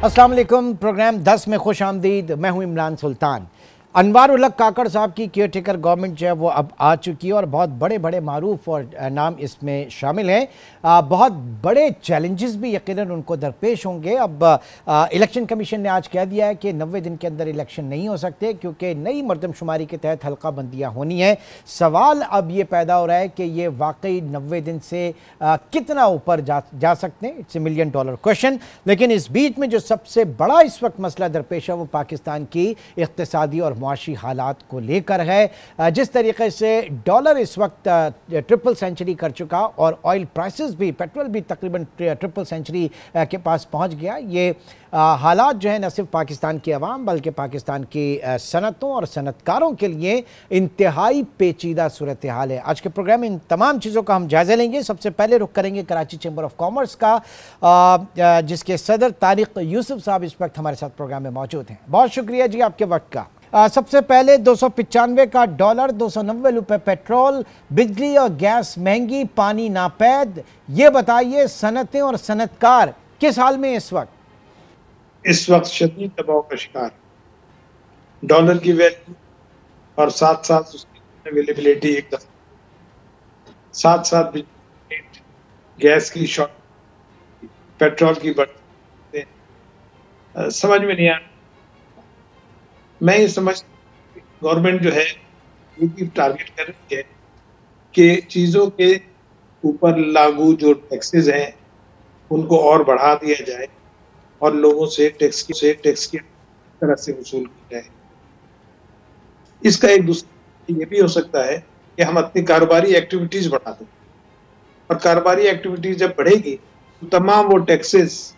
अस्सलाम वालेकुम। प्रोग्राम 10 में खुश आमदीद। मैं हूं इमरान सुल्तान। अनवार उल हक काकड़ साहब की केयर टेकर गवर्नमेंट जो है वो अब आ चुकी है और बहुत बड़े बड़े मारूफ और नाम इसमें शामिल हैं। बहुत बड़े चैलेंजेस भी यकीनन उनको दरपेश होंगे। अब इलेक्शन कमीशन ने आज कह दिया है कि 90 दिन के अंदर इलेक्शन नहीं हो सकते क्योंकि नई मरदमशुमारी के तहत हल्का बंदियाँ होनी है। सवाल अब ये पैदा हो रहा है कि ये वाकई 90 दिन से कितना ऊपर जा सकते हैं। It's $1 million question. लेकिन इस बीच में जो सबसे बड़ा इस वक्त मसला दरपेश है वो पाकिस्तान की इक़्तिसादी और मुआशी हालात को लेकर है। जिस तरीके से डॉलर इस वक्त ट्रिपल सेंचुरी कर चुका और ऑयल प्राइसेस भी, पेट्रोल भी तकरीबन ट्रिपल सेंचुरी के पास पहुंच गया, ये हालात जो है न सिर्फ पाकिस्तान की आवाम बल्कि पाकिस्तान की सनतों और सनतकारों के लिए इंतहाई पेचीदा सूरत हाल है। आज के प्रोग्राम में इन तमाम चीज़ों का हम जायज़ा लेंगे। सबसे पहले रुख करेंगे कराची चैम्बर ऑफ कॉमर्स का, जिसके सदर तारिक यूसुफ साहब इस वक्त हमारे साथ प्रोग्राम में मौजूद हैं। बहुत शुक्रिया जी आपके वक्त का। सबसे पहले 295 का डॉलर, 290 रुपये पेट्रोल, बिजली और गैस महंगी, पानी नापैद। ये बताइए सनतें और सनतकार किस हाल में इस वक्त? इस वक्त शदीद दबाव का शिकार डॉलर की वैल्यू और साथ साथ उसकी अवेलेबिलिटी एक दफा, साथ साथ गैस की शॉर्ट, पेट्रोल की बढ़ती समझ में नहीं आ। मैं ये समझ गवर्नमेंट जो है ये भी टारगेट कर रही है कि चीज़ों के ऊपर लागू जो टैक्सेस हैं उनको और बढ़ा दिया जाए और लोगों से टैक्स की तरह से वसूल की जाए। इसका एक दूसरा ये भी हो सकता है कि हम अपनी कारोबारी एक्टिविटीज बढ़ा दें, और कारोबारी एक्टिविटीज जब बढ़ेगी तो तमाम वो टैक्सेस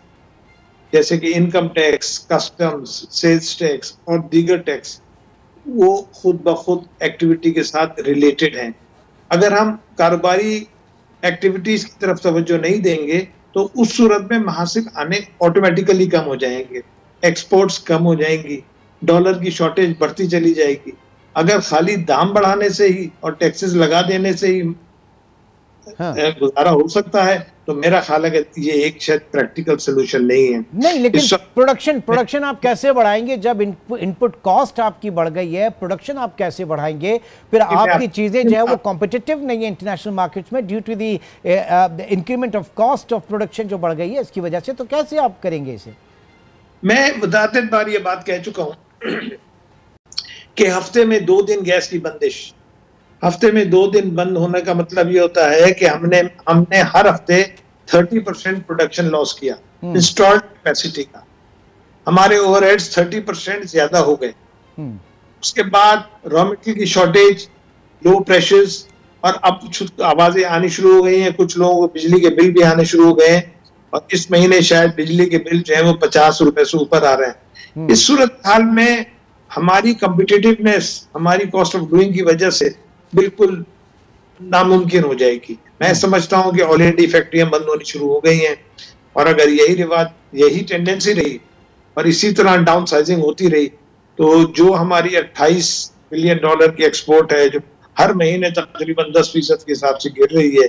जैसे कि income tax, customs, sales tax और दीगर टैक्स वो खुद ब खुद एक्टिविटी के साथ रिलेटेड हैं। अगर हम कारोबारी एक्टिविटीज की तरफ तवज्जो नहीं देंगे तो उस सूरत में महासिल आने ऑटोमेटिकली कम हो जाएंगे, एक्सपोर्ट्स कम हो जाएंगी, डॉलर की शॉर्टेज बढ़ती चली जाएगी। अगर खाली दाम बढ़ाने से ही और टैक्सेस लगा देने से ही गुजारा हो सकता है तो मेरा ख्याल है कि ये एक शायद प्रैक्टिकल सोल्यूशन नहीं है। नहीं, लेकिन प्रोडक्शन आप कैसे बढ़ाएंगे जब इनपुट कॉस्ट आपकी बढ़ गई है? प्रोडक्शन आप कैसे बढ़ाएंगे? फिर आपकी चीजें जो है वो कॉम्पिटिटिव नहीं है इंटरनेशनल मार्केट्स में due to the increment of cost of production जो बढ़ गई है इसकी वजह से, तो कैसे आप करेंगे इसे? मैं बताते बार ये बात कह चुका हूं कि हफ्ते में 2 दिन गैस की बंदिश। हफ्ते में 2 दिन बंद होने का मतलब ये होता है कि हमने हर हफ्ते 30% प्रोडक्शन लॉस किया इंस्टॉल्ड कैपेसिटी का। हमारे ओवरहेड्स 30% ज्यादा हो गए। उसके बाद रॉ मटेरियल की शॉर्टेज, लो प्रेशर्स, और अब आवाजें आनी शुरू हो गई हैं, कुछ लोगों को बिजली के बिल भी आने शुरू हो गए हैं और इस महीने शायद बिजली के बिल जो है वो 50 रुपए से ऊपर आ रहे हैं। इस सूरत हाल में हमारी कॉम्पिटिटिवनेस, हमारी कॉस्ट ऑफ डूइंग की वजह से बिल्कुल नामुमकिन हो जाएगी। मैं समझता हूं कि ऑलरेडी फैक्ट्रियां बंद होनी शुरू हो गई हैं और अगर यही रिवाज, यही टेंडेंसी रही और इसी तरह डाउन साइजिंग होती रही तो जो हमारी 28 बिलियन डॉलर की एक्सपोर्ट है जो हर महीने तकरीबन 10% के हिसाब से गिर रही है,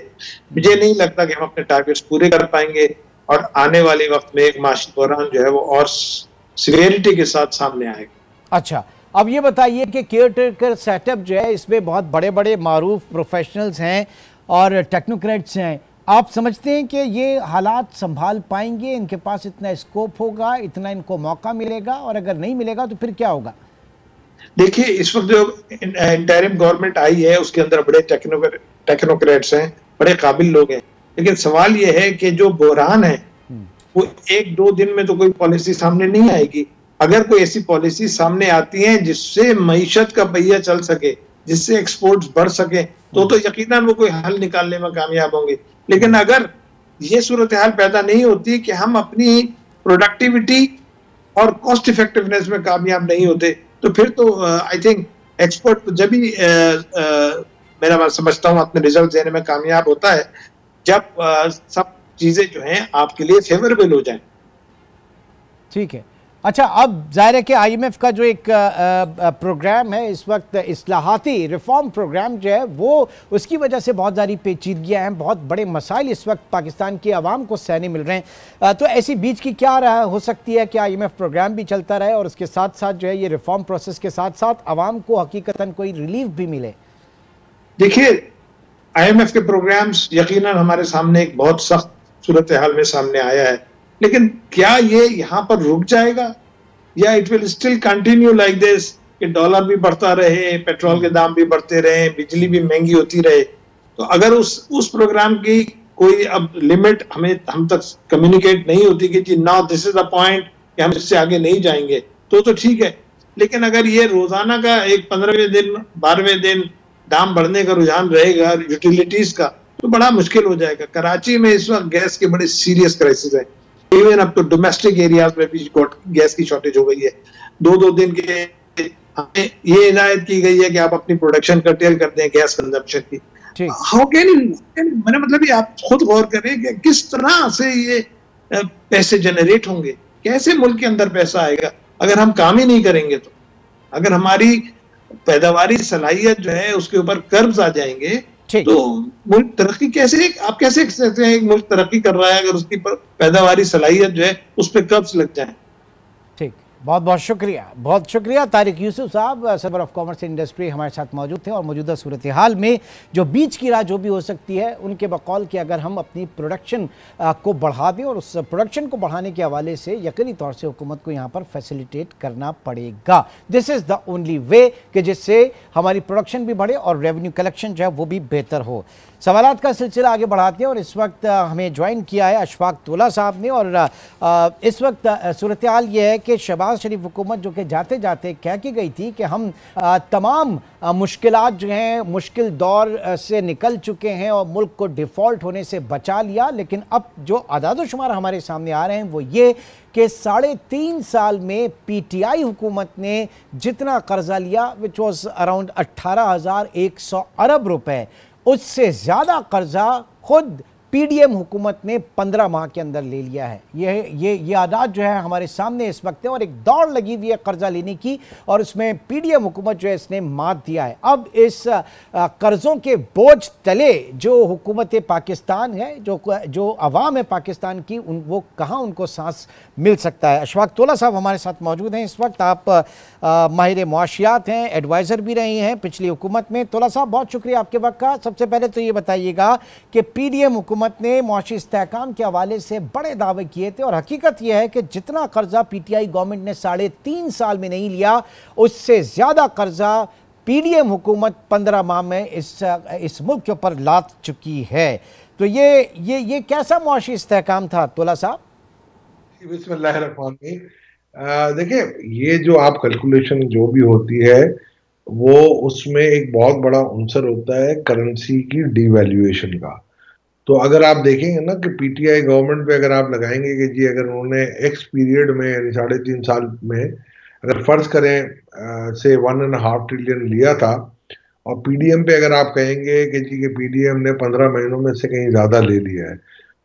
मुझे नहीं लगता कि हम अपने टारगेट्स पूरे कर पाएंगे और आने वाले वक्त में एक माशी बहरान जो है वो और सिवियरिटी के साथ सामने आएगा। अच्छा, अब ये बताइए कि केयर टेकर सेटअप जो है इसमें बहुत बड़े बड़े मारूफ प्रोफेशनल्स हैं और टेक्नोक्रेट्स हैं। आप समझते हैं कि ये हालात संभाल पाएंगे? इनके पास इतना स्कोप होगा, इतना इनको मौका मिलेगा? और अगर नहीं मिलेगा तो फिर क्या होगा? देखिए, इस वक्त जो इंटरिम गवर्नमेंट आई है उसके अंदर बड़े टेक्नोक्रेट्स हैं, बड़े काबिल लोग हैं, लेकिन सवाल ये है कि जो बहरान है वो 1-2 दिन में तो कोई पॉलिसी सामने नहीं आएगी। अगर कोई ऐसी पॉलिसी सामने आती है जिससे मईशत का पहिया चल सके, जिससे एक्सपोर्ट्स बढ़ सके, तो यकीनन वो कोई हल निकालने में कामयाब होंगे। लेकिन अगर ये सूरत हाल पैदा नहीं होती कि हम अपनी प्रोडक्टिविटी और कॉस्ट इफेक्टिवनेस में कामयाब नहीं होते तो फिर तो आई थिंक एक्सपोर्ट जब भी मैं समझता हूँ अपने रिजल्ट देने में कामयाब होता है जब सब चीजें जो हैं आपके लिए फेवरेबल हो जाए। ठीक है। अच्छा, अब जाहिर है कि आईएमएफ का जो एक प्रोग्राम है इस वक्त, इस्लाहाती रिफॉर्म प्रोग्राम जो है, वो उसकी वजह से बहुत सारी पेचीदगियां हैं, बहुत बड़े मसाइल इस वक्त पाकिस्तान की आवाम को सहने मिल रहे हैं। तो ऐसी बीच की क्या राह हो सकती है कि आईएमएफ प्रोग्राम भी चलता रहे और उसके साथ साथ जो है ये रिफॉर्म प्रोसेस के साथ साथ आवाम को हकीकतन कोई रिलीफ भी मिले? देखिए, आईएमएफ के प्रोग्राम्स यकीनन हमारे सामने एक बहुत सख्त सूरत हाल में सामने आया है, लेकिन क्या ये यहाँ पर रुक जाएगा या it will still continue like this कि डॉलर भी बढ़ता रहे, पेट्रोल के दाम भी बढ़ते रहे, बिजली भी महंगी होती रहे? तो अगर उस प्रोग्राम की कोई अब लिमिट हम तक कम्युनिकेट नहीं होती कि जी now this is the point कि हम इससे आगे नहीं जाएंगे, तो ठीक है। लेकिन अगर ये रोजाना का एक 15वें दिन 12वें दिन दाम बढ़ने का रुझान रहेगा यूटिलिटीज का, तो बड़ा मुश्किल हो जाएगा। कराची में इस वक्त गैस की बड़ी सीरियस क्राइसिस है, इवन अब तो डोमेस्टिक एरियाज में भी गैस की शॉर्टेज हो गई है। 2-2 दिन के हमें ये हिदायत की गई है कि आप अपनी प्रोडक्शन कर्टेल कर दें गैस कंजम्पशन की। हाउ कैन मैंने मतलब ये आप खुद गौर करें कि किस तरह से ये पैसे जनरेट होंगे, कैसे मुल्क के अंदर पैसा आएगा अगर हम काम ही नहीं करेंगे। तो अगर हमारी पैदावारी सलाहियत जो है उसके ऊपर कर्ज आ जाएंगे तो मुल्क तरक्की कैसे, आप कैसे कहते हैं एक मुल्क तरक्की कर रहा है अगर उसकी पैदावारी सलाहियत जो है उस पर कर्ज लग जाए? ठीक, बहुत बहुत शुक्रिया, बहुत शुक्रिया। तारिक यूसुफ साहब, चैम्बर ऑफ कॉमर्स इंडस्ट्री, हमारे साथ मौजूद थे और मौजूदा सूरत हाल में जो बीच की राह जो भी हो सकती है उनके बकौल कि अगर हम अपनी प्रोडक्शन को बढ़ा दें और उस प्रोडक्शन को बढ़ाने के हवाले से यकीनी तौर से हुकूमत को यहाँ पर फैसिलिटेट करना पड़ेगा। This is the only way कि जिससे हमारी प्रोडक्शन भी बढ़े और रेवेन्यू कलेक्शन जो है वो भी बेहतर हो। सवालात का सिलसिला आगे बढ़ाते हैं और इस वक्त हमें ज्वाइन किया है अशफाक तोला साहब ने। और इस वक्त सूरत हाल ये है कि शहबाज शरीफ हुकूमत जो कि जाते जाते कह के गई थी कि हम तमाम मुश्किलात जो हैं मुश्किल दौर से निकल चुके हैं और मुल्क को डिफ़ॉल्ट होने से बचा लिया, लेकिन अब जो आदाद-ओ-शुमार हमारे सामने आ रहे हैं वो ये कि 3.5 साल में पीटीआई हुकूमत ने जितना कर्जा लिया विच वॉज अराउंड 18,100 अरब रुपए, उससे ज़्यादा कर्जा खुद पीडीएम हुकूमत ने 15 माह के अंदर ले लिया है। ये आदात जो है हमारे सामने इस वक्त है और एक दौड़ लगी हुई है कर्जा लेने की और उसमें पीडीएम हुकूमत जो है इसने मात दिया है। अब इस कर्ज़ों के बोझ तले जो हुकूमत पाकिस्तान है, जो अवाम है पाकिस्तान की, वो कहाँ उनको सांस मिल सकता है? अशफाक तोला साहब हमारे साथ मौजूद हैं इस वक्त। आप माहिर मुआशियात हैं, एडवाइज़र भी रहे हैं पिछली हुकूमत में। तोला साहब, बहुत शुक्रिया आपके वक्त का। सबसे पहले तो ये बताइएगा कि पीडीएम हुकूमत ने मुआशी इस्तेहकाम के हवाले से बड़े दावे किए थे और हकीकत यह है कि जितना कर्जा पीटीआई गवर्नमेंट ने 3.5 साल में नहीं लिया, उससे ज़्यादा कर्जा पीडीएम हुकूमत 15 माह में इस मुल्क के ऊपर लाद चुकी है। तो ये कैसा मुआशी इस्तेहकाम था तोला साहब? बिस्मिल्लाहिर्रहमानिर्रहीम। देखिए, ये जो आप कैलकुलेशन जो भी होती है वो उसमें एक बहुत बड़ा अंसर होता है करेंसी की डिवैल्यूएशन का। तो अगर आप देखेंगे ना कि पीटीआई गवर्नमेंट पे अगर आप लगाएंगे कि जी अगर उन्होंने एक्स पीरियड में यानी 3.5 साल में अगर फर्ज करें से 1.5 ट्रिलियन लिया था और पीडीएम पे अगर आप कहेंगे कि जी के पीडीएम ने 15 महीनों में से कहीं ज्यादा ले लिया है,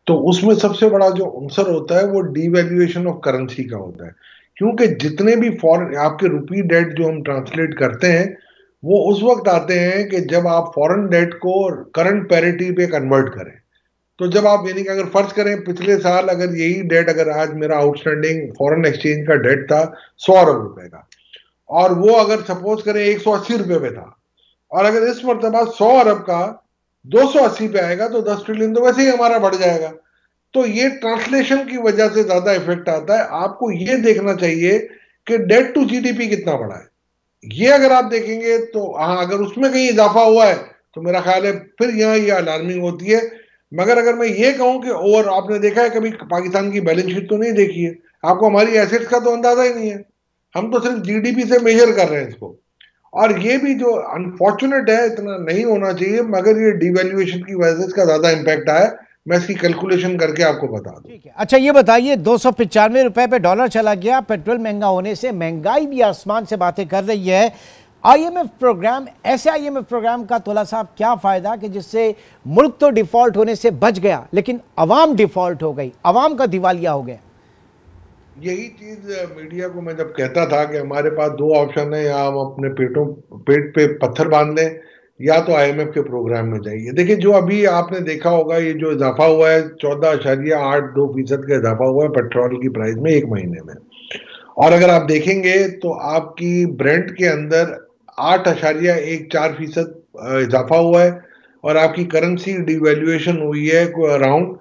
तो उसमें सबसे बड़ा जो अंसर होता है वो डिवैल्यूएशन ऑफ करेंसी का होता है। क्योंकि जितने भी फॉरेन आपके रुपी डेट जो हम ट्रांसलेट करते हैं वो उस वक्त आते हैं कि जब आप फॉरेन डेट को करंट पैरिटी पे कन्वर्ट करें। तो जब आप यानी कि अगर फर्ज करें पिछले साल अगर यही डेट, अगर आज मेरा आउटस्टैंडिंग फॉरेन एक्सचेंज का डेट था 100 अरब रुपए का और वो अगर सपोज करें 180 रुपए पे था और अगर इस मरतबा 100 अरब का 280 पे आएगा तो 10 ट्रिलियन तो वैसे ही हमारा बढ़ जाएगा। तो ये ट्रांसलेशन की वजह से ज्यादा इफेक्ट आता है। आपको ये देखना चाहिए कि डेट टू जीडीपी कितना बढ़ा है। ये अगर आप देखेंगे तो हाँ, अगर उसमें कहीं इजाफा हुआ है तो मेरा ख्याल है फिर यहाँ ये अलार्मिंग होती है। मगर अगर मैं ये कहूं कि और आपने देखा है कभी पाकिस्तान की बैलेंस शीट तो नहीं देखी है, आपको हमारी एसेट्स का तो अंदाजा ही नहीं है, हम तो सिर्फ जीडीपी से मेजर कर रहे हैं इसको। और ये भी जो अनफॉर्चुनेट है, इतना नहीं होना चाहिए, मगर ये डिवैल्यूएशन की वजह से इसका ज्यादा इंपैक्ट आया। मैं इसकी कैलकुलेशन करके आपको बता दूं। ठीक है। अच्छा, ये बताइए 295 रुपए पे डॉलर चला गया, पेट्रोल महंगा होने से महंगाई भी आसमान से बातें कर रही है। आईएमएफ प्रोग्राम, ऐसे आईएमएफ प्रोग्राम का तोला साहब क्या फायदा कि जिससे मुल्क तो डिफॉल्ट होने से बच गया लेकिन अवाम डिफॉल्ट हो गई, अवाम का दिवालिया हो गया? यही चीज मीडिया को मैं जब कहता था कि हमारे पास दो ऑप्शन है, या हम अपने पेट पे पत्थर बांध लें, या तो आईएमएफ के प्रोग्राम में जाइए। देखिए, जो अभी आपने देखा होगा, ये जो इजाफा हुआ है 14.82% का इजाफा हुआ है पेट्रोल की प्राइस में एक महीने में। और अगर आप देखेंगे तो आपकी ब्रेंट के अंदर 8.14% इजाफा हुआ है, और आपकी करेंसी डिवैल्यूएशन हुई है अराउंड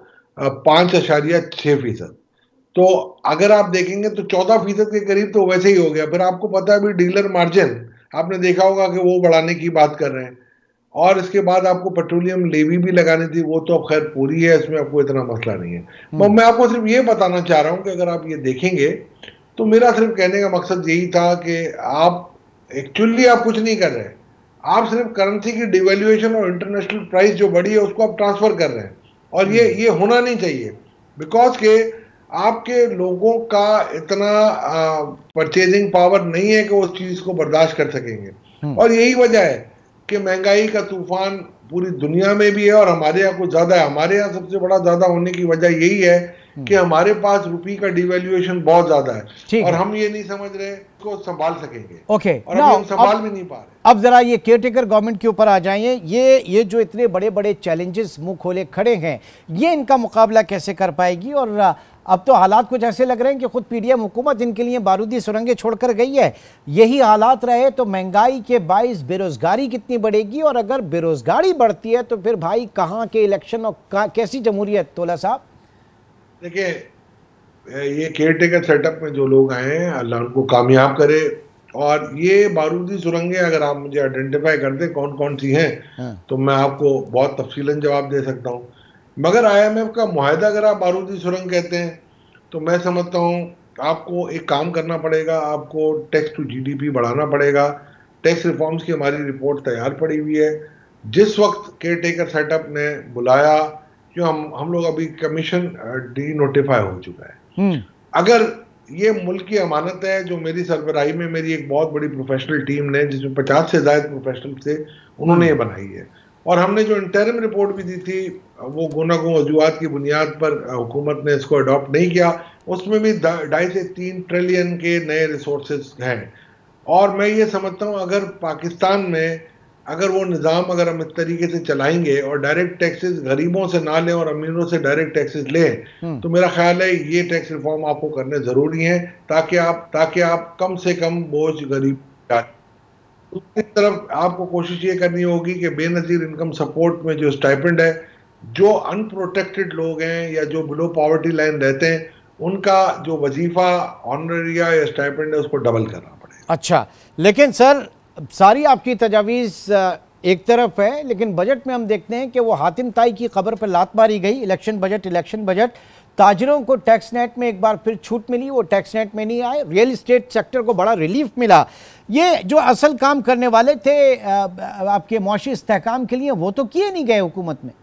5.6%। तो अगर आप देखेंगे तो 14% के करीब तो वैसे ही हो गया। फिर आपको पता है अभी डीलर मार्जिन आपने देखा होगा कि वो बढ़ाने की बात कर रहे हैं, और इसके बाद आपको पेट्रोलियम लेवी भी लगानी थी, वो तो अब खैर पूरी है, इसमें आपको इतना मसला नहीं है। तो मैं आपको सिर्फ ये बताना चाह रहा हूं कि अगर आप ये देखेंगे तो मेरा सिर्फ कहने का मकसद यही था कि आप एक्चुअली आप कुछ नहीं कर रहे हैं, आप सिर्फ करेंसी की डिवैल्यूएशन और इंटरनेशनल प्राइस जो बढ़ी है उसको आप ट्रांसफर कर रहे हैं, और ये होना नहीं चाहिए। बिकॉज के आपके लोगों का इतना परचेजिंग पावर नहीं है कि वो उस चीज को बर्दाश्त कर सकेंगे, और यही वजह है कि महंगाई का तूफान पूरी दुनिया में भी है और हमारे यहाँ कुछ ज्यादा है। हमारे यहाँ सबसे बड़ा ज्यादा होने की वजह यही है कि हमारे पास रुपये का डिवैल्यूएशन बहुत ज्यादा है, और हम ये नहीं समझ रहे को संभाल सकेंगे। ओके, और हम संभाल भी नहीं पा रहे। अब जरा ये केयरटेकर गवर्नमेंट के ऊपर आ जाइए। ये जो इतने बड़े बड़े चैलेंजेस मुंह खोले खड़े हैं, ये इनका मुकाबला कैसे कर पाएगी? और अब तो हालात कुछ ऐसे लग रहे हैं कि खुद पीडीएम हुकूमत इनके लिए बारूदी सुरंगें छोड़कर गई है। यही हालात रहे तो महंगाई के बाइस बेरोजगारी कितनी बढ़ेगी, और अगर बेरोजगारी बढ़ती है तो फिर भाई कहाँ के इलेक्शन और कैसी जमहूरियत? तोला साहब देखिए, ये केयरटेकर सेटअप में जो लोग आए हैं, अल्लाह उनको कामयाब करे। और ये बारूदी सुरंगें अगर आप मुझे आइडेंटिफाई कर दें कौन कौन सी हैं, तो मैं आपको बहुत तफसीलन जवाब दे सकता हूँ। मगर आईएमएफ का मुआहदा अगर आप बारूदी सुरंग कहते हैं, तो मैं समझता हूँ आपको एक काम करना पड़ेगा, आपको टैक्स टू जीडीपी बढ़ाना पड़ेगा। टैक्स रिफॉर्म्स की हमारी रिपोर्ट तैयार पड़ी हुई है। जिस वक्त केयरटेकर सेटअप ने बुलाया, जो हम लोग अभी कमीशन डी नोटिफाई हो चुका है। अगर ये मुल्क की अमानत है जो मेरी सरबराही में मेरी एक बहुत बड़ी प्रोफेशनल टीम ने, जिसमें 50 से ज्यादा प्रोफेशनल थे, उन्होंने ये बनाई है। और हमने जो इंटरिम रिपोर्ट भी दी थी, वो गुनागो वजूहात की बुनियाद पर हुकूमत ने इसको अडॉप्ट नहीं किया। उसमें भी 2.5 से 3 ट्रिलियन के नए रिसोर्सेज हैं। और मैं ये समझता हूँ अगर पाकिस्तान में अगर वो निज़ाम अगर हम इस तरीके से चलाएंगे और डायरेक्ट टैक्सेस गरीबों से ना लें और अमीरों से डायरेक्ट टैक्सेस लें, तो मेरा ख्याल है ये टैक्स रिफॉर्म आपको करने ज़रूरी है, ताकि आप कम से कम बोझ गरीब डालें। दूसरी तरफ आपको कोशिश ये करनी होगी कि बेनज़ीर इनकम सपोर्ट में जो स्टाइपेंड है, जो अनप्रोटेक्टेड लोग हैं या जो बिलो पॉवर्टी लाइन रहते हैं, उनका जो वजीफा ऑनरेरिया या स्टाइपेंड है उसको डबल करना पड़ेगा। अच्छा, लेकिन सर सारी आपकी तजावीज़ एक तरफ है, लेकिन बजट में हम देखते हैं कि वो हातिम ताई की खबर पर लात मारी गई। इलेक्शन बजट ताजरों को टैक्स नेट में एक बार फिर छूट मिली, वो टैक्स नेट में नहीं आए। रियल इस्टेट सेक्टर को बड़ा रिलीफ मिला। ये जो असल काम करने वाले थे आपके मुआशी इस्तेहकाम के लिए, वो तो किए नहीं गए हुकूमत में।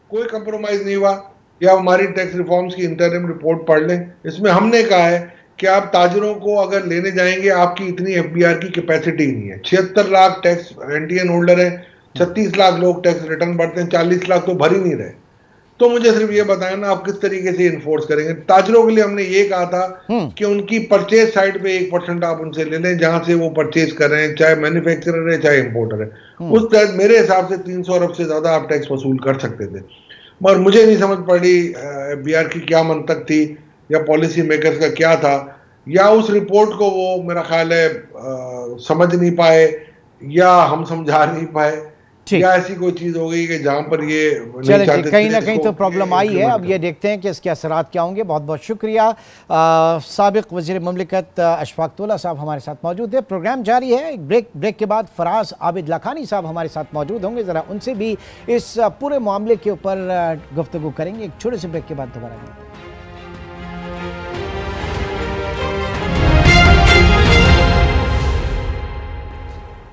कोई कंप्रोमाइज नहीं हुआ। या हमारी टैक्स रिफॉर्म्स की इंटरिम रिपोर्ट पढ़ लें, इसमें हमने कहा है कि आप ताजरों को अगर लेने जाएंगे, आपकी इतनी एफबीआर की कैपेसिटी नहीं है। 76 लाख टैक्स एनटीएन होल्डर है, 36 लाख लोग टैक्स रिटर्न भरते हैं, 40 लाख तो भर ही नहीं रहे। तो मुझे सिर्फ ये बताया ना, आप किस तरीके से इन्फोर्स करेंगे। ताजरों के लिए हमने ये कहा था कि उनकी परचेज साइड पे 1% आप उनसे ले लें, जहां से वो परचेज कर रहे हैं, चाहे मैन्युफैक्चरर है चाहे इंपोर्टर है। उस तहत मेरे हिसाब से 300 अरब से ज्यादा आप टैक्स वसूल कर सकते थे। मगर मुझे नहीं समझ पड़ी एफबीआर की क्या मंतक थी या पॉलिसी मेकर्स का क्या था, या उस रिपोर्ट को वो मेरा ख्याल है समझ नहीं पाए, या हम समझा नहीं पाए, या ऐसी कोई चीज हो गई कि जहां पर ये चले कहीं ना कहीं तो प्रॉब्लम आई है। अब ये देखते हैं कि इसके असरात क्या होंगे। बहुत बहुत शुक्रिया। साबिक वज़ीर मुमलिकत अशफाक तोला साहब हमारे साथ मौजूद है। प्रोग्राम जारी है। ब्रेक के बाद फराज आबिद लाखानी साहब हमारे साथ मौजूद होंगे। ज़रा उनसे भी इस पूरे मामले के ऊपर गुफ्तगू करेंगे। एक छोटे से ब्रेक के बाद दोबारा मिलते हैं।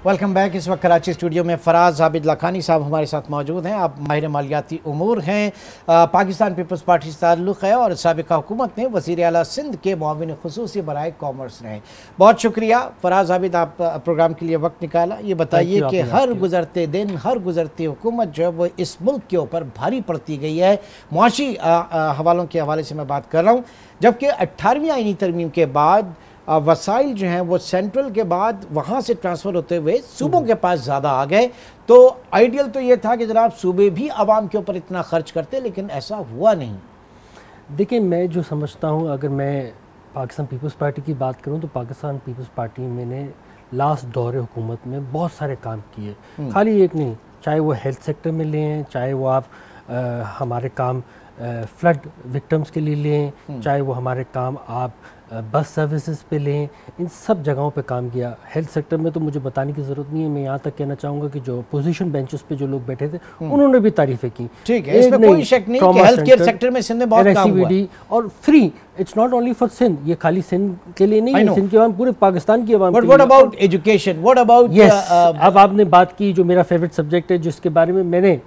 Welcome back. इस वक्त कराची स्टूडियो में फराज आबिद लखानी साहब हमारे साथ मौजूद हैं। आप माहिर मालियाती उमूर हैं, पाकिस्तान पीपल्स पार्टी से ताल्लुक़ है और साबिक़ा हुकूमत में वज़ीर आला सिंध के मुआविन ख़ुसूसी बराए कॉमर्स रहे। बहुत शुक्रिया फराज आबिद, आप प्रोग्राम के लिए वक्त निकाला। ये बताइए कि हर गुज़रते दिन, हर गुज़रती हुकूमत जो है वो इस मुल्क के ऊपर भारी पड़ती गई है। मुआशी हवालों के हवाले से मैं बात कर रहा हूँ, जबकि 18वीं आईनी तरमीम के बाद वसाइल जो हैं वो सेंट्रल के बाद वहाँ से ट्रांसफ़र होते हुए सूबों के पास ज़्यादा आ गए। तो आइडियल तो ये था कि जनाब सूबे भी आवाम के ऊपर इतना खर्च करते, लेकिन ऐसा हुआ नहीं। देखिए, मैं जो समझता हूँ, अगर मैं पाकिस्तान पीपल्स पार्टी की बात करूँ तो पाकिस्तान पीपल्स पार्टी मैंने लास्ट दौरे हुकूमत में बहुत सारे काम किए, खाली एक नहीं। चाहे वो हेल्थ सेक्टर में लें, चाहे वो आप हमारे काम फ्लड विक्टिम्स के लिए लें, चाहे वो हमारे काम आप बस सर्विसेज पे लें, इन सब जगहों पे काम किया। हेल्थ सेक्टर में तो मुझे बताने की ज़रूरत नहीं है, मैं यहाँ तक कहना चाहूँगा कि जो पोजीशन बेंचेस पे जो लोग बैठे थे उन्होंने भी तारीफ़ें की। ठीक है, इसमें कोई शक नहीं कि हेल्थ केयर सेक्टर में सिंध में बहुत काम हुआ। और free, it's not only for Sindh, ये खाली सिंध के लिए नहीं है, सिंध के आवाम, पूरे पाकिस्तान की आवाम। But what about education, what about? अब आपने बात की जो मेरा फेवरेट सब्जेक्ट है, जिसके बारे में मैंने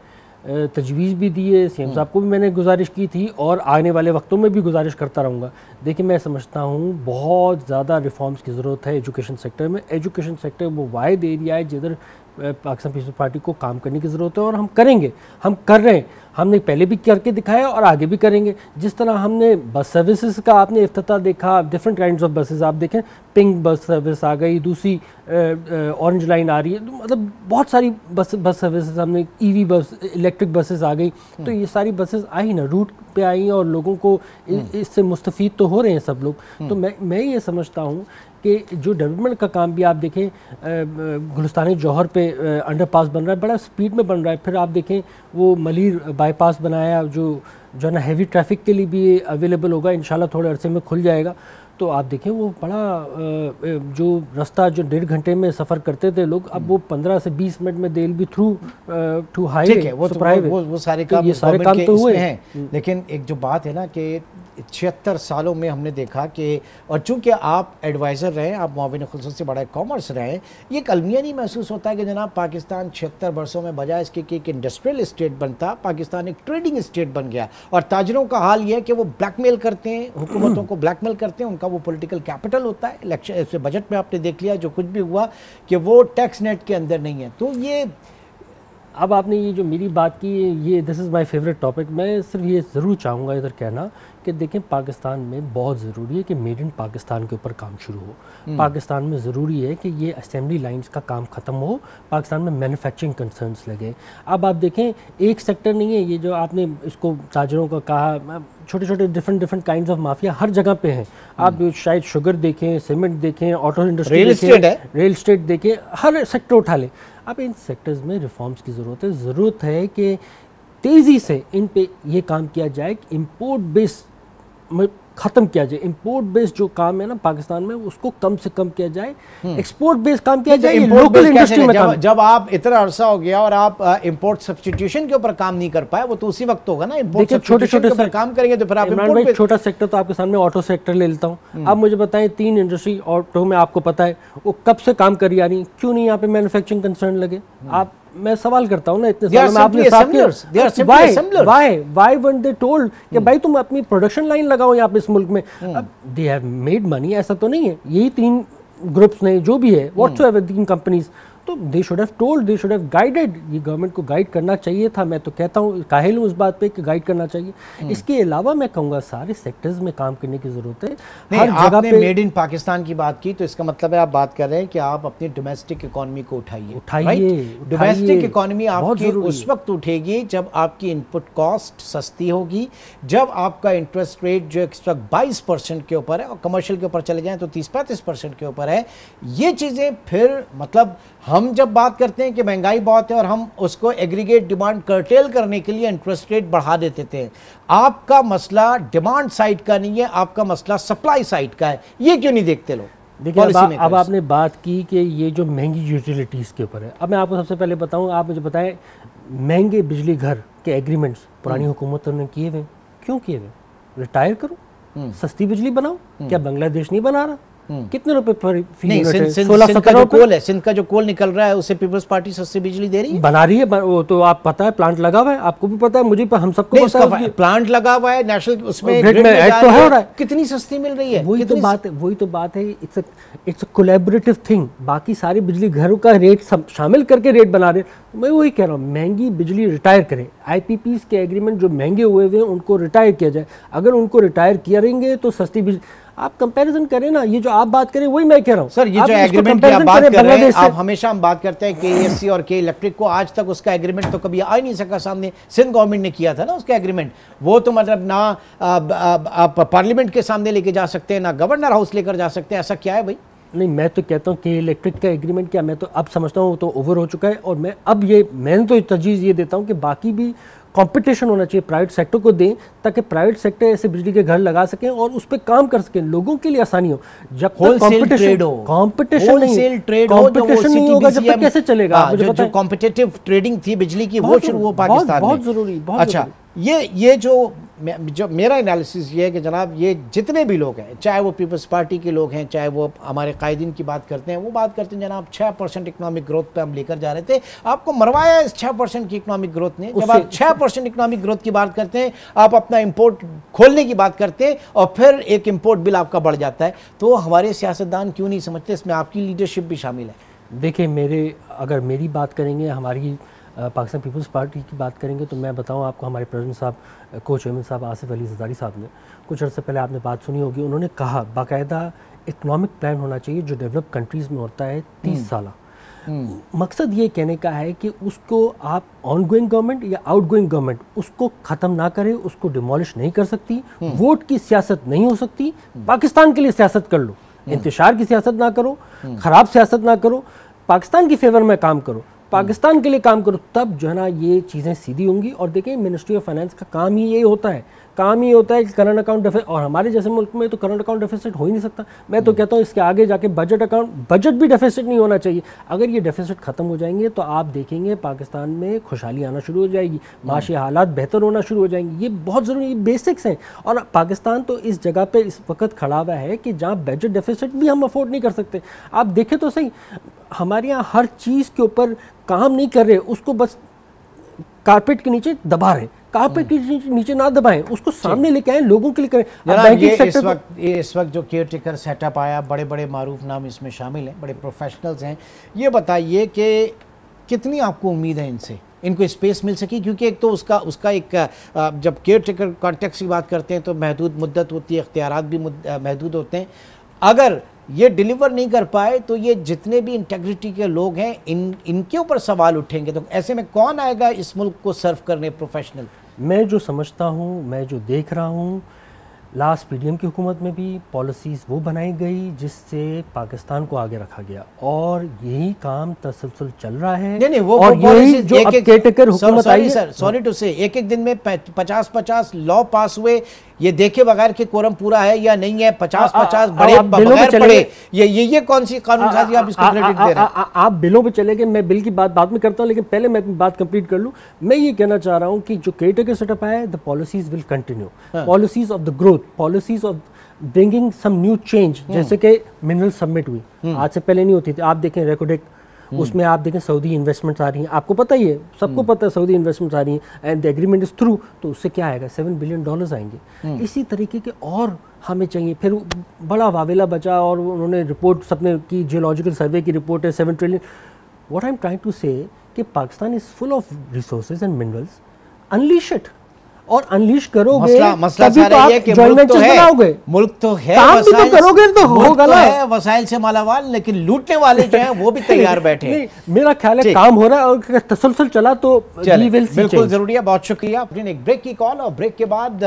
तजवीज़ भी दी है, सीएम साहब को भी मैंने गुजारिश की थी और आने वाले वक्तों में भी गुजारिश करता रहूँगा। देखिए, मैं समझता हूँ बहुत ज़्यादा रिफॉर्म्स की ज़रूरत है एजुकेशन सेक्टर में। एजुकेशन सेक्टर वो वाहिद एरिया है जिधर पाकिस्तान पीपल्स पार्टी को काम करने की ज़रूरत है और हम करेंगे, हम कर रहे हैं। हमने पहले भी करके दिखाया और आगे भी करेंगे। जिस तरह हमने बस सर्विसेज का आपने इफ्तिताह देखा, डिफरेंट काइंड्स ऑफ बसेस आप देखें, पिंक बस सर्विस आ गई, दूसरी ऑरेंज लाइन आ रही है, मतलब बहुत सारी बस सर्विसेज हमने, ईवी बस, इलेक्ट्रिक बसेस आ गई। तो ये सारी बसेस आई ना, रूट पे आई और लोगों को इससे मुस्तफ़ीद तो हो रहे हैं सब लोग। तो मैं ये समझता हूँ कि जो डेवलपमेंट का काम भी आप देखें, गुलिस्तानी जौहर पे अंडरपास बन रहा है, बड़ा स्पीड में बन रहा है। फिर आप देखें वो मलीर बाईपास बनाया जो ना हैवी ट्रैफिक के लिए भी अवेलेबल होगा, इंशाल्लाह थोड़े अरसे में खुल जाएगा। तो आप देखें वो बड़ा जो रास्ता जो 1.5 घंटे में सफ़र करते थे लोग, अब वो 15 से 20 मिनट में they will be through to highway. वो सारे काम, ये सारे काम तो हुए हैं। लेकिन एक जो बात है ना कि 76 सालों में हमने देखा कि, और चूंकि आप एडवाइज़र रहे, आप मुआविन ख़ुसूसी बड़ा कॉमर्स रहे, ये अलमिया नहीं महसूस होता है कि जनाब पाकिस्तान 76 वर्षों में बजाय इसके कि एक इंडस्ट्रियल स्टेट बनता, पाकिस्तान एक ट्रेडिंग स्टेट बन गया। और ताजरों का हाल ये है कि वो ब्लैकमेल करते हैं, हुकूमतों को ब्लैकमेल करते हैं, उनका वो पॉलिटिकल कैपिटल होता है। इलेक्शन इस बजट में आपने देख लिया जो कुछ भी हुआ कि वो टैक्स नेट के अंदर नहीं है। तो ये अब आपने ये जो मेरी बात की, ये this is my favourite topic. मैं सिर्फ ये ज़रूर चाहूँगा इधर कहना कि देखें, पाकिस्तान में बहुत ज़रूरी है कि मेड इन पाकिस्तान के ऊपर काम शुरू हो। पाकिस्तान में ज़रूरी है कि ये असेंबली लाइंस का काम ख़त्म हो, पाकिस्तान में मैन्युफैक्चरिंग कंसर्न्स लगे। अब आप देखें, एक सेक्टर नहीं है ये जो आपने इसको ताजरों का कहा, छोटे छोटे डिफरेंट काइंड्स ऑफ माफिया हर जगह पे हैं। आप शायद शुगर देखें, सीमेंट देखें, ऑटो इंडस्ट्री देखें, रियल एस्टेट देखें, हर सेक्टर उठा लें। अब इन सेक्टर्स में रिफॉर्म्स की ज़रूरत है कि तेज़ी से इन पे ये काम किया जाए, इम्पोर्ट बेस ख़त्म किया जाए। इंपोर्ट बेस्ड जो काम है ना पाकिस्तान में, उसको कम से कम किया जाए, एक्सपोर्ट बेस्ड काम किया जाए। लोकल इंडस्ट्री में जब आप इतना अरसा हो गया और आप इंपोर्ट सब्स्टिट्यूशन के ऊपर काम नहीं कर पाए, वो तो उसी वक्त होगा ना। इंपोर्ट छोटे-छोटे से काम करेंगे तो फिर आप इमरान भाई, छोटा सेक्टर तो आपके सामने ऑटो सेक्टर ले लेता हूँ। आप मुझे बताएं, 3 इंडस्ट्री ऑटो में आपको पता है वो कब से काम करी आ रही, क्यों नहीं यहाँ पे मैन्युफैक्चरिंग कंसर्न लगे? आप, मैं सवाल करता हूँ ना, इतने सालों में आपने व्हाई वन दे टोल्ड कि भाई तुम अपनी प्रोडक्शन लाइन लगाओ यहाँ पे इस मुल्क में। अब दे हैव मेड मनी, ऐसा तो नहीं है। यही 3 ग्रुप्स ने जो भी है, व्हाट्सएवर 3 कंपनीज, तो they should have told, they should have guided. ये गवर्नमेंट को गाइड करना चाहिए था। मैं तो कहता हूँ, काहिल हूँ उस बात पे कि गाइड करना चाहिए। इसके अलावा मैं कहूँगा सारे सेक्टर्स में काम करने की जरूरत है। हर जगह पे मेड इन पाकिस्तान की बात की, तो इसका मतलब है आप बात कर रहे हैं कि आप अपनी डोमेस्टिक इकोनॉमी को उठाइए। डोमेस्टिक इकोनॉमी आपकी उस वक्त उठेगी जब आपकी इनपुट कॉस्ट सस्ती होगी, जब आपका इंटरेस्ट रेट जो इस वक्त 22% के ऊपर है और कमर्शियल के ऊपर चले जाएं तो 30-35% के ऊपर है। ये चीज़ें फिर मतलब हम जब बात करते हैं कि महंगाई बहुत है और हम उसको एग्रीगेट डिमांड कर्टेल करने के लिए इंटरेस्ट रेट बढ़ा देते थे। आपका मसला डिमांड साइड का नहीं है, आपका मसला सप्लाई साइड का है। ये क्यों नहीं देखते लोग? देखिए, अब आपने बात की कि ये जो महंगी यूटिलिटीज़ के ऊपर है। अब मैं आपको सबसे पहले बताऊं, आप मुझे बताएं, महंगे बिजली घर के एग्रीमेंट्स पुरानी हुकूमतों ने किए हुए, क्यों किए हुए? रिटायर करो, सस्ती बिजली बनाओ। क्या बांग्लादेश नहीं बना रहा? कितने रुपए पर फी नहीं, यूनिट है? सिंध 16-17 का जो रुपए कोल है, सिंध का जो कोल निकल रहा है उससे पीपल्स पार्टी सस्ती बिजली दे रही है, बना रही है। वो तो आप पता है, प्लांट लगा हुआ है, आपको भी पता है, मुझे हम सबको नहीं, पता है। उसका प्लांट लगा हुआ है, नेशनल उसमें ग्रिड में ऐड तो हो रहा है, कितनी सस्ती मिल रही है। वही तो बात है, इट्स अ कोलैबोरेटिव थिंग। बाकी सारी बिजली घरों का रेट सब शामिल करके रेट बना रहे हैं। मैं वही कह रहा हूँ, महंगी बिजली रिटायर करें। आईपीपीज के एग्रीमेंट जो महंगे हुए हैं उनको रिटायर किया जाए। अगर उनको रिटायर करेंगे तो सस्ती बिजली, आप कंपैरिजन करें ना, ये जो आप बात करें वही मैं कह रहा हूँ सर। ये जो एग्रीमेंट की आप बात कर रहे हैं, आप हमेशा हम बात करते हैं केएससी और के इलेक्ट्रिक को, आज तक उसका एग्रीमेंट तो कभी आ ही नहीं सका सामने। सिंध गवर्नमेंट ने किया था ना उसका एग्रीमेंट, वो तो मतलब ना आप पार्लियामेंट के सामने लेके जा सकते हैं, ना गवर्नर हाउस लेकर जा सकते हैं। ऐसा क्या है भाई? नहीं, मैं तो कहता हूँ कि इलेक्ट्रिक का एग्रीमेंट क्या, मैं तो अब समझता हूँ तो ओवर हो चुका है। और मैंने तो तरजीह ये देता हूँ कि बाकी भी कंपटीशन होना चाहिए, प्राइवेट सेक्टर को दें, ताकि प्राइवेट सेक्टर ऐसे बिजली के घर लगा सकें और उस पर काम कर सकें, लोगों के लिए आसानी हो। जब तक कंपटीशन नहीं होगा, जब तक कैसे चलेगा? जो कॉम्पिटिटिव ट्रेडिंग थी बिजली की, वो शुरू हो पाकिस्तान में, बहुत जरूरी। अच्छा, ये जो मेरा एनालिसिस ये है कि जनाब, ये जितने भी लोग हैं, चाहे वो पीपल्स पार्टी के लोग हैं, चाहे वो हमारे कायदीन की बात करते हैं, वो बात करते हैं जनाब 6% इकोनॉमिक ग्रोथ पे हम लेकर जा रहे थे, आपको मरवाया इस 6% की इकोनॉमिक ग्रोथ ने। जब आप 6% इकोनॉमिक ग्रोथ की बात करते हैं, आप अपना इंपोर्ट खोलने की बात करते हैं और फिर एक इंपोर्ट बिल आपका बढ़ जाता है, तो हमारे सियासतदान क्यों नहीं समझते? इसमें आपकी लीडरशिप भी शामिल है। देखिए, अगर मेरी बात करेंगे, हमारी पाकिस्तान पीपल्स पार्टी की बात करेंगे, तो मैं बताऊं आपको, हमारे प्रेसिडेंट साहब, को चेयरमैन साहब आसिफ अली ज़रदारी साहब ने कुछ अर्से पहले, आपने बात सुनी होगी, उन्होंने कहा बाकायदा इकोनॉमिक प्लान होना चाहिए जो डेवलप कंट्रीज़ में होता है 30 साल। मकसद ये कहने का है कि उसको आप ऑन गोइंग गवर्नमेंट या आउट गोइंग गवर्नमेंट उसको ख़त्म ना करे, उसको डिमोलिश नहीं कर सकती। वोट की सियासत नहीं हो सकती। पाकिस्तान के लिए सियासत कर लो, इंतशार की सियासत ना करो, ख़राब सियासत ना करो, पाकिस्तान की फेवर में काम करो, पाकिस्तान के लिए काम करो, तब जो है ना ये चीज़ें सीधी होंगी। और देखिए, मिनिस्ट्री ऑफ फाइनेंस का काम ही यही होता है, कि करंट अकाउंट डेफिसिट, और हमारे जैसे मुल्क में तो करंट अकाउंट डेफिसिट हो ही नहीं सकता। मैं तो कहता हूँ इसके आगे जाके बजट भी डेफिसिट नहीं होना चाहिए। अगर ये डेफिसिट ख़त्म हो जाएंगे तो आप देखेंगे पाकिस्तान में खुशहाली आना शुरू हो जाएगी, माशी हालात बेहतर होना शुरू हो जाएंगे। ये बहुत ज़रूरी बेसिक्स हैं। और पाकिस्तान तो इस जगह पे इस वक्त खड़ा हुआ है कि जहाँ बजट डेफिसिट भी हम अफोर्ड नहीं कर सकते। आप देखें तो सही, हमारे यहाँ हर चीज़ के ऊपर काम नहीं कर रहे, उसको बस कारपेट के नीचे दबा रहे। कारपेट के नीचे ना दबाएं, उसको सामने लेके आए, लोगों के लिए करें। इस वक्त जो केयर टेकर सेटअप आया, बड़े बड़े मारूफ नाम इसमें शामिल हैं, बड़े प्रोफेशनल्स हैं। ये बताइए कि कितनी आपको उम्मीद है इनसे, इनको स्पेस मिल सकी? क्योंकि एक तो उसका एक, जब केयर टेकर कॉन्टेक्स्ट की बात करते हैं तो महदूद मुद्दत होती है, इख्तियारात भी महदूद होते हैं। अगर ये डिलीवर नहीं कर पाए तो ये जितने भी इंटेग्रिटी के लोग हैं, इनके ऊपर सवाल उठेंगे। तो ऐसे में कौन आएगा इस मुल्क को सर्व करने प्रोफेशनल? मैं जो समझता हूँ, मैं जो देख रहा हूँ, लास्ट पीडीएम की हुकूमत में भी पॉलिसीज़ वो बनाई गई जिससे पाकिस्तान को आगे रखा गया, और यही काम तसलसल चल रहा है। नहीं, वो और यही जो अब केयरटेकर हुकूमत आई है, सॉरी टू से, एक दिन में 50-50 लॉ पास हुए, ये देखे बगैर कि कोरम पूरा है या नहीं है, 50-50 बड़े बगैर पढ़े, ये कौन सी कानून साजी आप इसको क्रेडिट दे रहे हैं? आप बिलों पे चले गए, मैं बिल की बात बाद में करता हूँ, लेकिन पहले मैं बात कंप्लीट कर लूँ। मैं ये कहना चाह रहा हूँ कि जो केयरटेकर सेटअप है, the policies will continue, policies of the growth, policies of bringing some new change, जैसे कि मिनरल सबमिट हुई, आज से पहले नहीं होती थी। आप देखें रेकोडेक, उसमें आप देखें सऊदी इन्वेस्टमेंट्स आ रही हैं, आपको पता ही है, सबको पता है सऊदी इन्वेस्टमेंट्स आ रही हैं, and the agreement is through, तो उससे क्या आएगा? $7 बिलियन आएंगे। इसी तरीके के और हमें चाहिए। फिर बड़ा वावेला बचा और उन्होंने रिपोर्ट सबने की, जियोलॉजिकल सर्वे की रिपोर्ट है 7 trillion. What I am trying to say कि Pakistan is full of resources and minerals, unleash it, और अनलीश करोगे मसला तभी तो आप जॉइंट वेंचर्स बनाओगे, मुल्क तो है, काम भी तो करोगे तो होगा ना। वसाइल से मालामाल, लेकिन लूटने वाले जो हैं वो भी तैयार बैठे हैं। मेरा ख्याल है काम हो रहा है और तसलसल चला तो बिल्कुल जरूरी है। बहुत शुक्रिया। एक ब्रेक की कॉल, और ब्रेक के बाद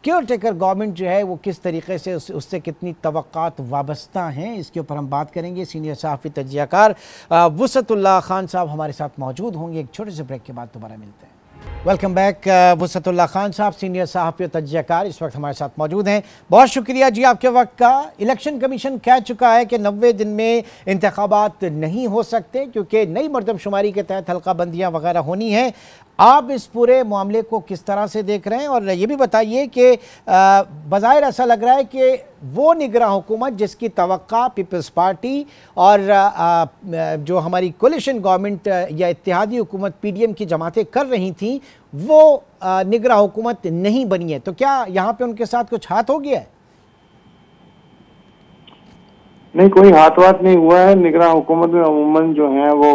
केयर टेकर गवर्नमेंट जो है वो किस तरीके से उससे कितनी तवक्कात वाबस्ता हैं, इसके ऊपर हम बात करेंगे। सीनियर सहाफ़ी तज्ज़ियाकार वुसअतुल्लाह खान साहब हमारे साथ मौजूद होंगे। एक छोटे से ब्रेक के बाद दोबारा मिलते हैं। Welcome back. वसतुल्ला खान साहब सीनियर सहाफ़ी और तज्ज़ियाकार इस वक्त हमारे साथ मौजूद हैं। बहुत शुक्रिया जी आपके वक्त का। इलेक्शन कमीशन कह चुका है कि 90 दिन में इंतखाबात नहीं हो सकते क्योंकि नई मरदमशुमारी के तहत हल्का बंदियाँ वगैरह होनी है। आप इस पूरे मामले को किस तरह से देख रहे हैं, और ये भी बताइए कि बज़ाहिर ऐसा लग रहा है कि वो निगरान हुकूमत जिसकी तवक्का पीपल्स पार्टी और जो हमारी कोलिशन गवर्नमेंट या इत्तेहादी हुकूमत PDM की जमातें कर रही थी, वो निगरान हुकूमत नहीं बनी है, तो क्या यहाँ पे उनके साथ कुछ हाथ हो गया है? नहीं, कोई हाथ वाथ नहीं हुआ है। निगरान हुकूमत में अमूमन जो है वो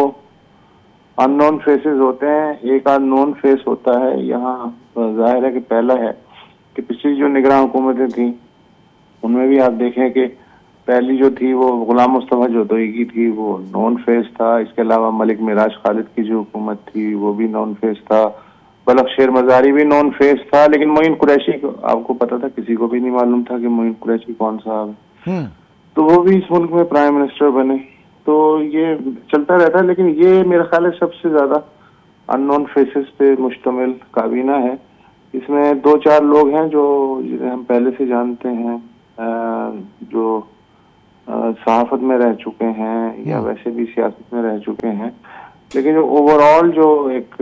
अननोन फेसेस होते हैं, एक आध नोन फेस होता है। यहाँ जाहिर है कि पहला है कि पिछली जो निगरान हुकूमतें थी उनमें भी आप देखें कि पहली जो थी वो गुलाम मुस्तफा जदोई की थी, वो नॉन फेस था। इसके अलावा मलिक मिराज खालिद की जो हुकूमत थी वो भी नॉन फेस था। बलखशेर मजारी भी नॉन फेस था। लेकिन मोइन कुरैशी को आपको पता था, किसी को भी नहीं मालूम था कि मोइन कुरैशी कौन साहब है। तो वो भी इस मुल्क में प्राइम मिनिस्टर बने। तो ये चलता रहता है। लेकिन ये मेरा ख्याल है सबसे ज्यादा अननोन फेसेस पे मुश्तमिल काबीना है। इसमें 2-4 लोग हैं जो हम पहले से जानते हैं, जो सहाफत में रह चुके हैं या वैसे भी सियासत में रह चुके हैं। लेकिन जो ओवरऑल जो एक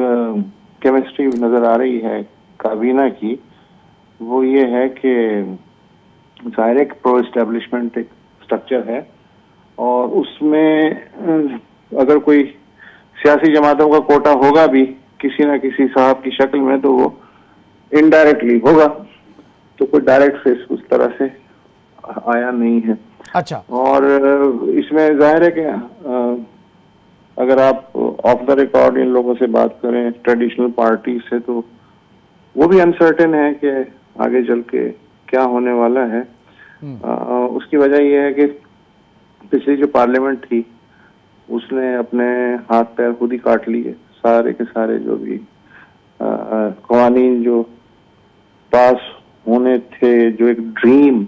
केमिस्ट्री नजर आ रही है काबीना की, वो ये है कि जाहिर एक प्रो एस्टेब्लिशमेंट एक स्ट्रक्चर है और उसमें अगर कोई सियासी जमातों का कोटा होगा भी किसी ना किसी साहब की शक्ल में, तो वो इनडायरेक्टली होगा। तो कोई डायरेक्ट फेस उस तरह से आया नहीं है। अच्छा। और इसमें जाहिर है कि अगर आप ऑफ द रिकॉर्ड इन लोगों से बात करें ट्रेडिशनल पार्टी से, तो वो भी अनसर्टेन है कि आगे चल के क्या होने वाला है। उसकी वजह यह है कि पिछली जो पार्लियामेंट थी उसने अपने हाथ पैर खुद ही काट लिए। सारे के सारे जो भी कवानीन जो पास होने थे, जो एक ड्रीम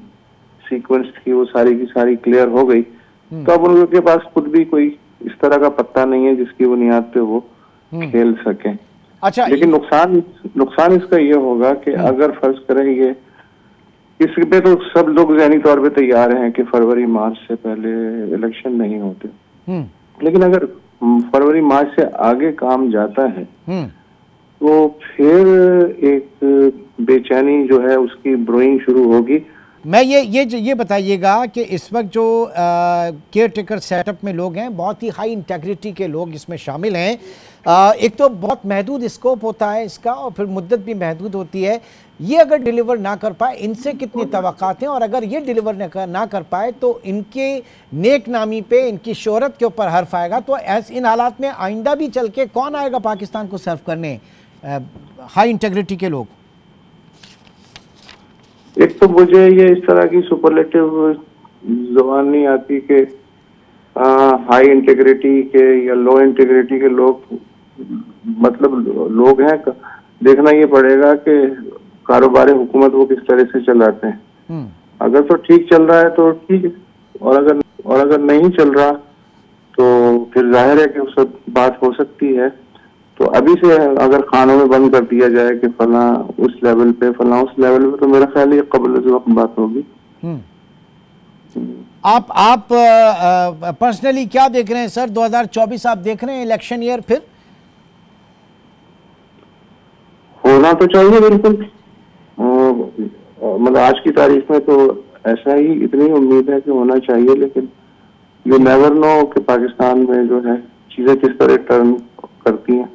सीक्वेंस थी, वो सारी की सारी क्लियर हो गई। तो अब उनके पास खुद भी कोई इस तरह का पत्ता नहीं है जिसकी बुनियाद पे वो खेल सके। अच्छा। लेकिन नुकसान इसका ये होगा कि अगर फर्ज करें ये इस पे, तो सब लोग ज़हनी तौर पे तैयार हैं कि फरवरी मार्च से पहले इलेक्शन नहीं होते। लेकिन अगर फरवरी मार्च से आगे काम जाता है तो फिर एक बेचैनी जो है उसकी ब्रोइंग शुरू होगी। मैं ये बताइएगा कि इस वक्त जो केयर टेकर सेटअप में लोग हैं, बहुत ही हाई इंटेग्रिटी के लोग इसमें शामिल हैं। एक तो बहुत महदूद स्कोप होता है इसका और फिर मुद्दत भी महदूद होती है। ये अगर डिलीवर ना कर पाए, इनसे कितनी तवक्कात हैं, और अगर ये डिलीवर ना कर पाए तो इनके नेक नामी पे, इनकी शोहरत के ऊपर हर्फ आएगा। तो इन हालात में आइंदा भी चल के कौन आएगा पाकिस्तान को सर्व करने हाई इंटेग्रिटी के लोग? एक तो मुझे ये इस तरह की सुपरलेटिव जुबान नहीं आती कि हाई इंटीग्रिटी के या लो इंटीग्रिटी के लोग, मतलब लोग हैं। देखना ये पड़ेगा कि कारोबार हुकूमत वो किस तरह से चलाते हैं। अगर तो ठीक चल रहा है तो ठीक है, और अगर नहीं चल रहा तो फिर जाहिर है कि उस बात हो सकती है। तो अभी से अगर खानों में बंद कर दिया जाए कि फला उस लेवल पे, फला उस लेवल पे, तो मेरा ख्याल ये कबल वक्त बात होगी। आप पर्सनली क्या देख रहे हैं सर? 2024 आप देख रहे हैं इलेक्शन ईयर फिर होना तो चाहिए बिल्कुल। मतलब आज की तारीख में तो ऐसा ही, इतनी उम्मीद है कि होना चाहिए। लेकिन यू नेवर नो कि पाकिस्तान में जो है चीजें किस तरह टर्न करती हैं।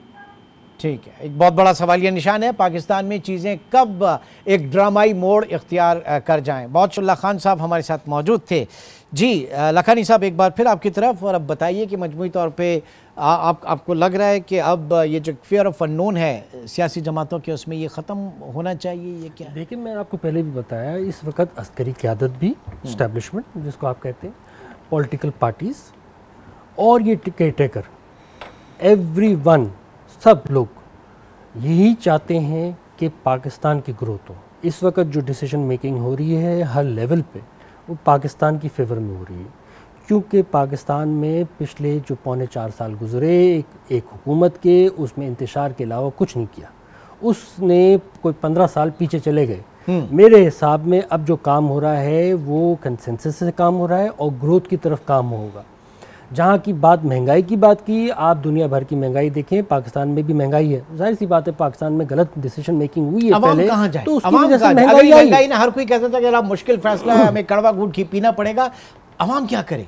ठीक है, एक बहुत बड़ा सवालिया निशान है पाकिस्तान में चीज़ें कब एक ड्रामाई मोड़ इख्तियार कर जाएं। बहुत शुक्रिया खान साहब हमारे साथ मौजूद थे। जी लखानी साहब, एक बार फिर आपकी तरफ, और अब बताइए कि मजमूई तौर पे आपको लग रहा है कि अब ये जो फियर ऑफ अननोन है सियासी जमातों के, उसमें ये ख़त्म होना चाहिए, ये क्या? देखिए, मैं आपको पहले भी बताया, इस वक्त अस्करी क़यादत भी, इस्टेब्लिशमेंट जिसको आप कहते हैं, पॉलिटिकल पार्टीज़ और ये टेकर, एवरीवन, सब लोग यही चाहते हैं कि पाकिस्तान की ग्रोथ हो। इस वक्त जो डिसीजन मेकिंग हो रही है हर लेवल पे, वो पाकिस्तान की फेवर में हो रही है, क्योंकि पाकिस्तान में पिछले जो 3.25 साल गुजरे एक हुकूमत के, उसमें इंतशार के अलावा कुछ नहीं किया। उसने कोई 15 साल पीछे चले गए। मेरे हिसाब में अब जो काम हो रहा है वो कंसेंसस से काम हो रहा है और ग्रोथ की तरफ काम होगा। जहाँ की बात महंगाई की बात की, आप दुनिया भर की महंगाई देखें, पाकिस्तान में भी महंगाई है। जाहिर सी बात है पाकिस्तान में गलत डिसीजन मेकिंग हुई है पहले, तो उसकी वजह से महंगाई ना, हर कोई कहता था कि यार मुश्किल फैसला है, हमें कड़वा घूंट पीना पड़ेगा, अवाम क्या करे?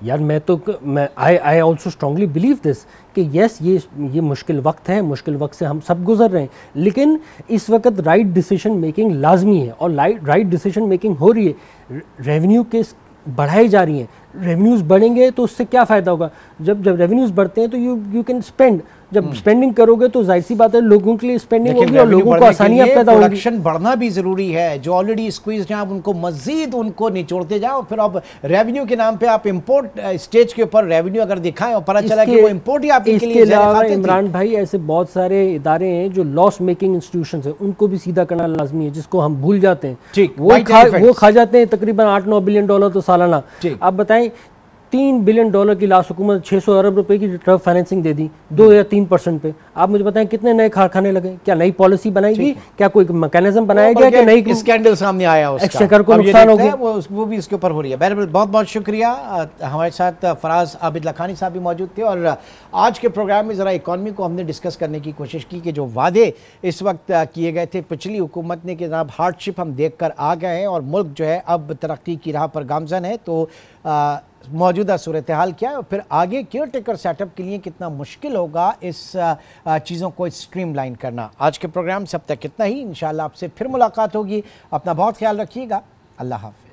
यार मैं I also strongly believe this कि यस ये मुश्किल वक्त है, मुश्किल वक्त से हम सब गुजर रहे हैं, लेकिन इस वक्त राइट डिसीजन मेकिंग लाजमी है और राइट डिसीजन मेकिंग हो रही है। रेवेन्यू के बढ़ाई जा रही हैं, रेवेन्यूज़ बढ़ेंगे तो उससे क्या फ़ायदा होगा? जब रेवेन्यूज़ बढ़ते हैं तो यू कैन स्पेंड, जब स्पेंडिंग करोगे तो जाहिर सी बात है लोगों के लिए स्पेंडिंग होगी और लोगों को आसानियां पैदा होंगी। प्रोडक्शन बढ़ना भी जरूरी है, जो ऑलरेडी स्क्वीज्ड हैं आप उनको मजीद उनको निचोड़ते जाओ, फिर अब रेवेन्यू के नाम पे आप इंपोर्ट स्टेज के ऊपर रेवेन्यू अगर दिखाएं और पता चला कि वो इंपोर्ट ही आपके लिए अलावा इमरान भाई ऐसे बहुत सारे इदारे हैं जो लॉस मेकिंग इंस्टीट्यूशंस हैं, उनको भी सीधा करना लाजमी है, जिसको हम भूल जाते हैं। ठीक, वो खा जाते हैं तकरीबन 8-9 बिलियन डॉलर तो सालाना। आप बताएं 3 बिलियन डॉलर की लास्ट हुकूमत 600 अरब रुपए की टर्फ फाइनेंसिंग दे दी 2 या 3% पे। आप मुझे बताएं कितने नए कारखाने लगे? क्या नई पॉलिसी बनाएगी? क्या कोई मैकेनिज्म बनाया गया कि नई स्कैंडल सामने आया उसका, एक्सचेकर को नुकसान हो गया, वो भी इसके ऊपर हो रही है। बहरहाल बहुत बहुत शुक्रिया। हमारे साथ फराज आबिद लखानी साहब भी मौजूद थे और आज के प्रोग्राम में ज़रा इकॉनमी को हमने डिस्कस करने की कोशिश की कि जो वादे इस वक्त किए गए थे पिछली हुकूमत ने कि जनाब हार्डशिप हम देख कर आ गए हैं और मुल्क जो है अब तरक्की की राह पर गामजन है, तो मौजूदा सूरत हाल क्या है और फिर आगे केयर टेकर सेटअप के लिए कितना मुश्किल होगा इस चीज़ों को स्ट्रीमलाइन करना। आज के प्रोग्राम से अब तक कितना ही, इंशाल्लाह आपसे फिर मुलाकात होगी। अपना बहुत ख्याल रखिएगा। अल्लाह हाफ़िज़।